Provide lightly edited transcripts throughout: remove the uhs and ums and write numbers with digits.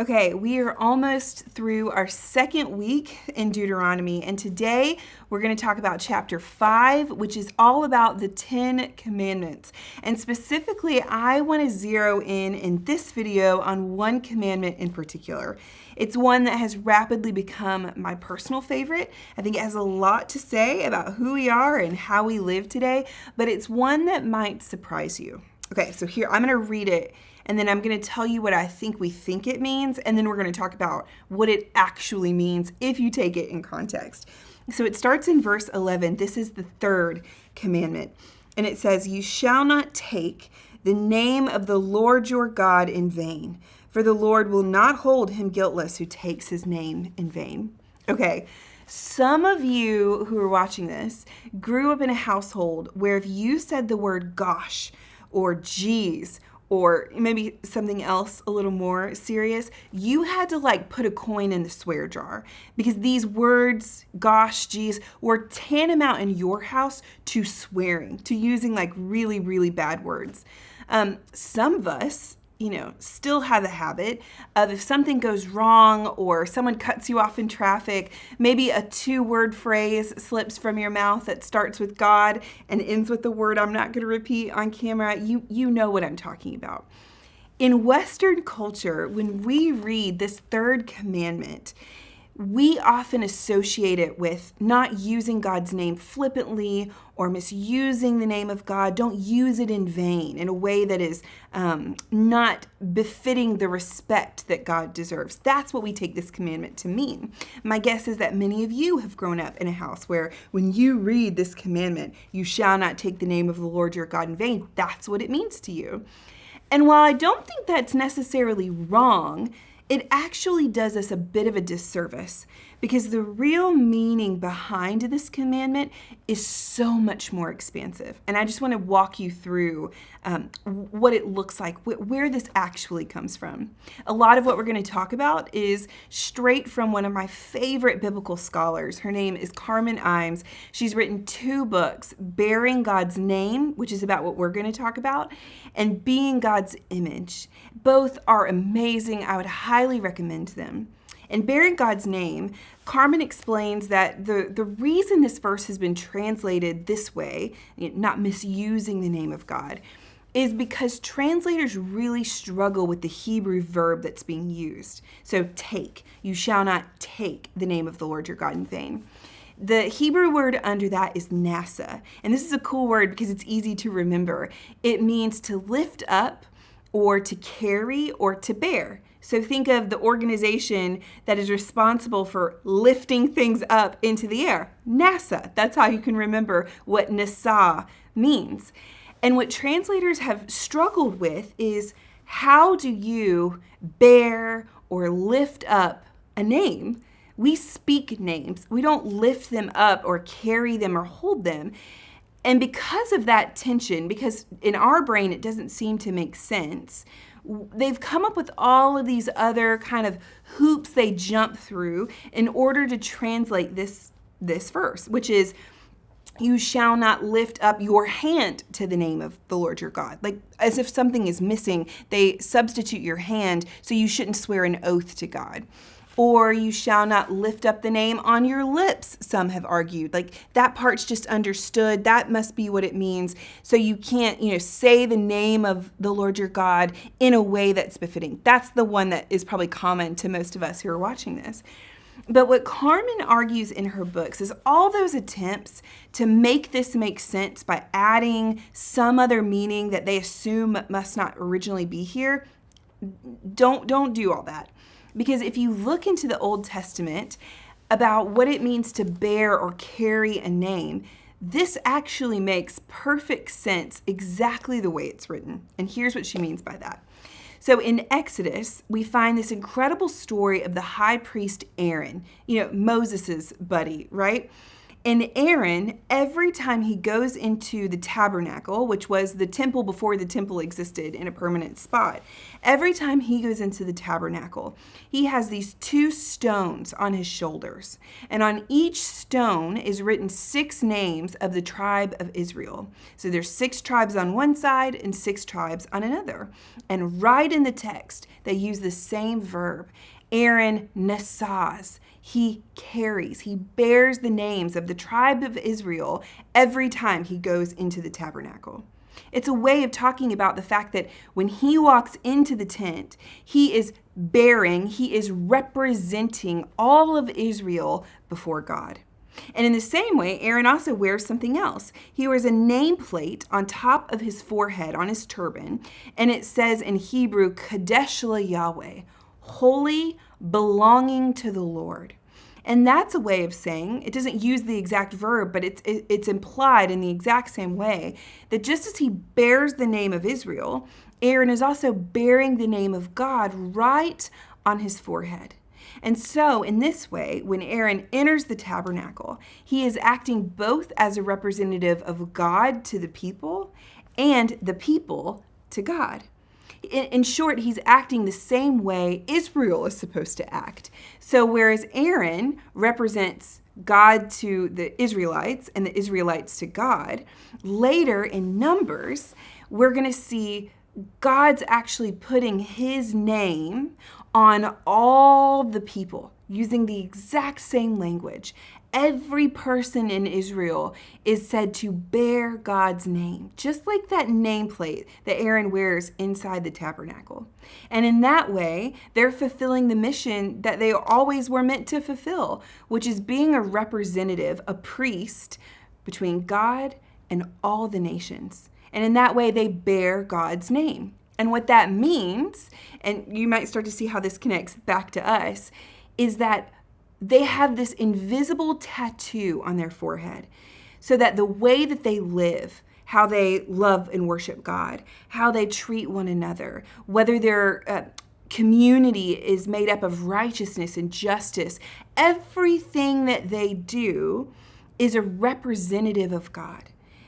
Okay, we are almost through our second week in Deuteronomy, and today we're going to talk about chapter 5, which is all about the 10 commandments. And specifically, I want to zero in this video on one commandment in particular. It's one that has rapidly become my personal favorite. I think it has a lot to say about who we are and how we live today, but it's one that might surprise you. Okay, so here, I'm going to read it, and then I'm going to tell you what I think we think it means, and then we're going to talk about what it actually means if you take it in context. So it starts in verse 11. This is the third commandment, and it says, "You shall not take the name of the Lord your God in vain, for the Lord will not hold him guiltless who takes his name in vain." Okay, some of you who are watching this grew up in a household where if you said the word gosh or geez, or maybe something else a little more serious, you had to put a coin in the swear jar because these words, gosh, geez, were tantamount in your house to swearing, to using really, really bad words. Some of us, still have the habit of if something goes wrong or someone cuts you off in traffic, maybe a 2-word phrase slips from your mouth that starts with God and ends with the word I'm not going to repeat on camera. You know what I'm talking about. In Western culture, when we read this third commandment, we often associate it with not using God's name flippantly or misusing the name of God. Don't use it in vain in a way that is not befitting the respect that God deserves. That's what we take this commandment to mean. My guess is that many of you have grown up in a house where when you read this commandment, you shall not take the name of the Lord your God in vain. That's what it means to you. And while I don't think that's necessarily wrong, it actually does us a bit of a disservice because the real meaning behind this commandment is so much more expansive. And I just want to walk you through what it looks like, where this actually comes from. A lot of what we're going to talk about is straight from one of my favorite biblical scholars. Her name is Carmen Imes. She's written 2 books, Bearing God's Name, which is about what we're going to talk about, and Being God's Image. Both are amazing. I would highly recommend them. In Bearing God's Name, Carmen explains that the reason this verse has been translated this way, not misusing the name of God, is because translators really struggle with the Hebrew verb that's being used. So take, you shall not take the name of the Lord your God in vain. The Hebrew word under that is nasa, and this is a cool word because it's easy to remember. It means to lift up or to carry or to bear. So think of the organization that is responsible for lifting things up into the air, NASA. That's how you can remember what nasa means. And what translators have struggled with is how do you bear or lift up a name? We speak names. We don't lift them up or carry them or hold them. And because of that tension, because in our brain it doesn't seem to make sense, they've come up with all of these other kind of hoops they jump through in order to translate this verse, which is, you shall not lift up your hand to the name of the Lord your God. Like as if something is missing, they substitute your hand, so you shouldn't swear an oath to God. Or you shall not lift up the name on your lips, some have argued. Like that part's just understood. That must be what it means. So you can't, say the name of the Lord your God in a way that's befitting. That's the one that is probably common to most of us who are watching this. But what Carmen argues in her books is all those attempts to make this make sense by adding some other meaning that they assume must not originally be here, don't do all that. Because if you look into the Old Testament about what it means to bear or carry a name, this actually makes perfect sense exactly the way it's written. And here's what she means by that. So in Exodus, we find this incredible story of the high priest Aaron, Moses's buddy, right? And Aaron, every time he goes into the tabernacle, which was the temple before the temple existed in a permanent spot, every time he goes into the tabernacle, he has these 2 stones on his shoulders. And on each stone is written 6 names of the tribe of Israel. So there's 6 tribes on one side and 6 tribes on another. And right in the text, they use the same verb. Aaron nasaz. He carries, he bears the names of the tribe of Israel every time he goes into the tabernacle. It's a way of talking about the fact that when he walks into the tent, he is representing all of Israel before God. And in the same way, Aaron also wears something else. He wears a nameplate on top of his forehead, on his turban, and it says in Hebrew, Kadesh Yahweh, holy, belonging to the Lord. And that's a way of saying, it doesn't use the exact verb, but it's implied in the exact same way, that just as he bears the name of Israel, Aaron is also bearing the name of God right on his forehead. And so, in this way, when Aaron enters the tabernacle, he is acting both as a representative of God to the people and the people to God. In short, he's acting the same way Israel is supposed to act. So whereas Aaron represents God to the Israelites and the Israelites to God, later in Numbers, we're going to see God's actually putting his name on all the people using the exact same language. Every person in Israel is said to bear God's name, just like that nameplate that Aaron wears inside the tabernacle. And in that way, they're fulfilling the mission that they always were meant to fulfill, which is being a representative, a priest between God and all the nations. And in that way, they bear God's name. And what that means, and you might start to see how this connects back to us, is that they have this invisible tattoo on their forehead so that the way that they live, how they love and worship God, how they treat one another, whether their community is made up of righteousness and justice, everything that they do is a representative of God.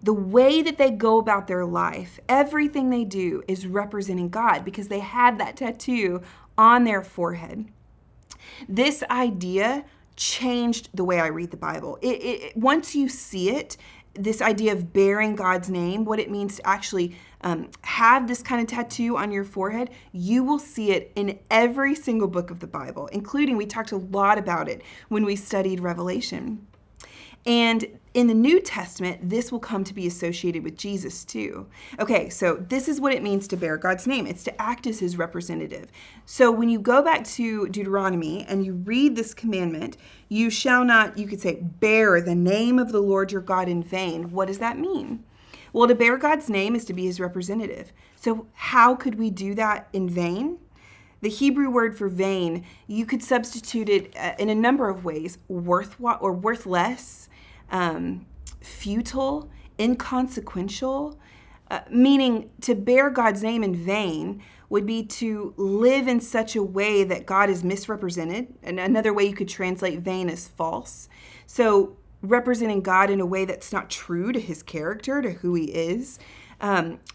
The way that they go about their life, everything they do is representing God because they have that tattoo on their forehead. This idea changed the way I read the Bible. Once you see it, this idea of bearing God's name, what it means to actually have this kind of tattoo on your forehead, you will see it in every single book of the Bible, including, we talked a lot about it when we studied Revelation. And in the New Testament, this will come to be associated with Jesus too. Okay, so this is what it means to bear God's name. It's to act as his representative. So when you go back to Deuteronomy and you read this commandment, you shall not, you could say, bear the name of the Lord your God in vain. What does that mean? Well, to bear God's name is to be his representative. So how could we do that in vain? The Hebrew word for vain, you could substitute it in a number of ways: worthless, futile, inconsequential, meaning to bear God's name in vain would be to live in such a way that God is misrepresented. And another way you could translate vain is false. So representing God in a way that's not true to his character, to who he is.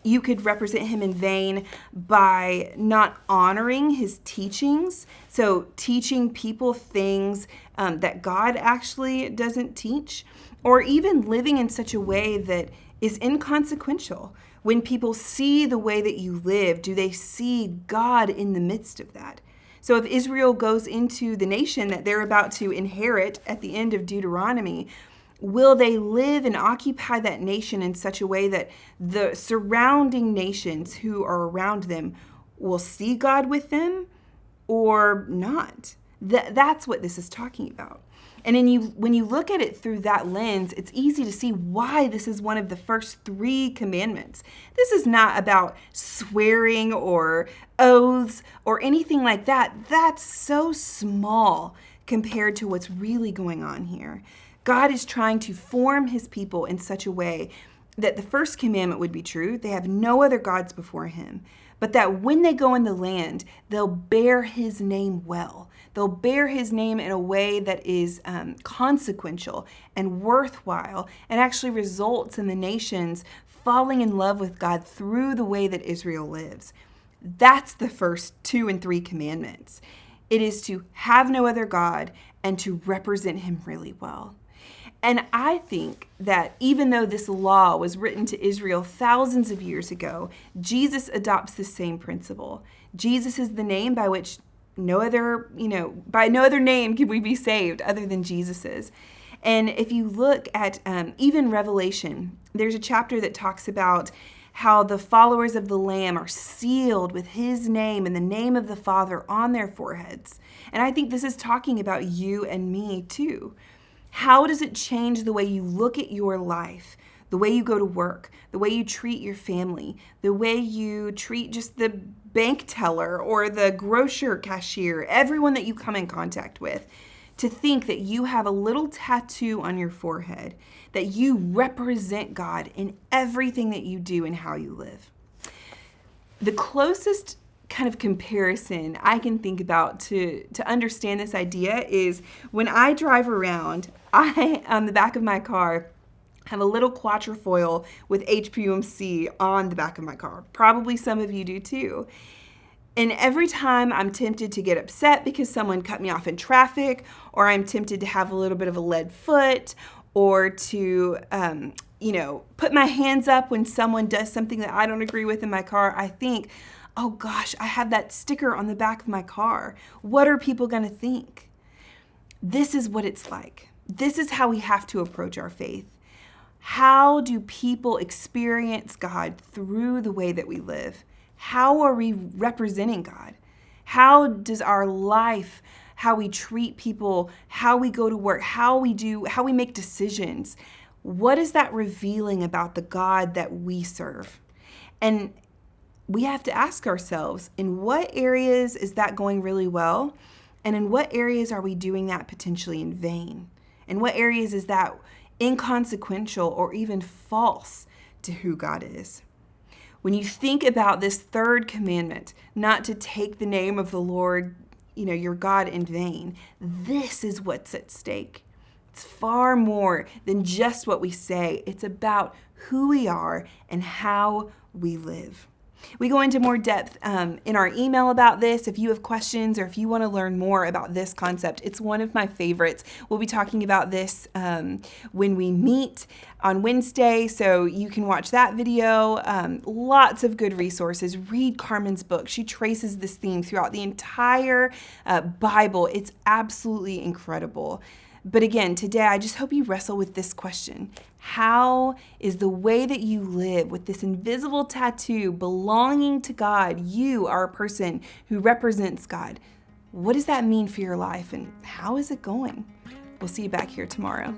You could represent him in vain by not honoring his teachings. So teaching people things that God actually doesn't teach, or even living in such a way that is inconsequential. When people see the way that you live, do they see God in the midst of that? So if Israel goes into the nation that they're about to inherit at the end of Deuteronomy, will they live and occupy that nation in such a way that the surrounding nations who are around them will see God with them or not? That's what this is talking about. And when you look at it through that lens, it's easy to see why this is one of the first 3 commandments. This is not about swearing or oaths or anything like that. That's so small compared to what's really going on here. God is trying to form his people in such a way that the first commandment would be true. They have no other gods before him. but that when they go in the land, they'll bear his name well. They'll bear his name in a way that is consequential and worthwhile, and actually results in the nations falling in love with God through the way that Israel lives. That's the first 2 and 3 commandments. It is to have no other God and to represent him really well. And I think that even though this law was written to Israel thousands of years ago, Jesus adopts the same principle. Jesus is the name by which by no other name can we be saved other than Jesus's. And if you look at even Revelation, there's a chapter that talks about how the followers of the Lamb are sealed with his name and the name of the Father on their foreheads. And I think this is talking about you and me too. How does it change the way you look at your life, the way you go to work, the way you treat your family, the way you treat just the bank teller or the grocer cashier, everyone that you come in contact with, to think that you have a little tattoo on your forehead, that you represent God in everything that you do and how you live? The closest kind of comparison I can think about to understand this idea is when I drive around, on the back of my car, have a little quatrefoil with HPUMC on the back of my car. Probably some of you do too. And every time I'm tempted to get upset because someone cut me off in traffic, or I'm tempted to have a little bit of a lead foot, or to, put my hands up when someone does something that I don't agree with in my car, I think, oh gosh, I have that sticker on the back of my car. What are people going to think? This is what it's like. This is how we have to approach our faith. How do people experience God through the way that we live? How are we representing God? How does our life, how we treat people, how we go to work, how we make decisions, what is that revealing about the God that we serve? And we have to ask ourselves, in what areas is that going really well? And in what areas are we doing that potentially in vain? In what areas is that inconsequential or even false to who God is? When you think about this third commandment, not to take the name of the Lord, your God, in vain, this is what's at stake. It's far more than just what we say. It's about who we are and how we live. We go into more depth in our email about this. If you have questions or if you want to learn more about this concept, it's one of my favorites. We'll be talking about this when we meet on Wednesday, so you can watch that video. Lots of good resources. Read Carmen's book. She traces this theme throughout the entire Bible. It's absolutely incredible. But again, today, I just hope you wrestle with this question. How is the way that you live with this invisible tattoo belonging to God? You are a person who represents God. What does that mean for your life, and how is it going? We'll see you back here tomorrow.